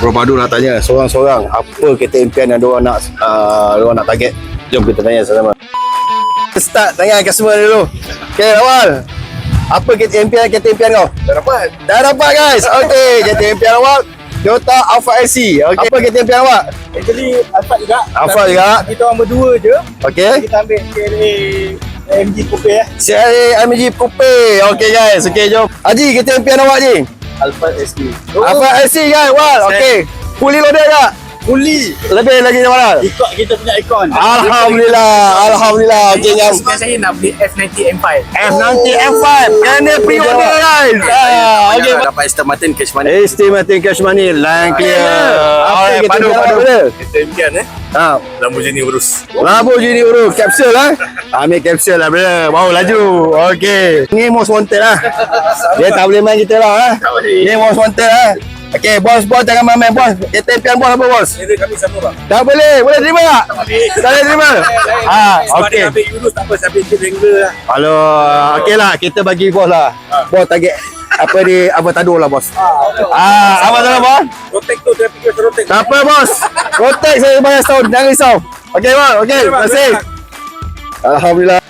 Bro Padu nak tanya seorang-seorang apa kereta impian yang diorang nak target. Jom kita tanya sama-sama. Start tanya customer dulu. Okay, awal. Apa kereta impian kau? Dah dapat guys. Okay, kereta impian awak Toyota Alphard SC. Okay. Apa kereta impian awak? Actually Alphard juga. Alphard juga. Kita orang berdua je. Okay. Kita ambil CLA AMG Coupe CLA AMG Coupe. Okay guys. Okay, jom. Haji, kereta impian awak Haji? Alphard SC. Alphard SC guys. Wow. Okay. Fully loaded tak? Fully. Lebih lagi mana? Ikut kita punya ikon. Alhamdulillah. Okay, jom. Saya nak beli F90 M5. F90 M5. Kena pre-order guys. Okay. Dapat Aston Martin cash money. Stay Martin cash money. Line clear. Alright, padu. Kita impian Lamborghini Urus. Lamborghini Urus. Capsule lah. Ambil capsule lah brother. Baru laju. Okay. Ni most wanted lah. Dia tak boleh main kita lah. Ni most wanted lah. Okay, bos jangan main bos. Kereta impian bos apa bos? Ini kami sama bang. Tak boleh terima tak? Tak boleh terima? Okay. Ambil Urus tak apa, saya ambil Wrangler lah. Halo, okay lah. Kita bagi bos lah. Bos target apa di Aventador lah bos. Apa tu bos? Rotek tu, dia fikir rotek. Tak apa bos. Rotek saya bayar setahun. Jangan risau. Okay bos, okay. Terima kasih. Alhamdulillah.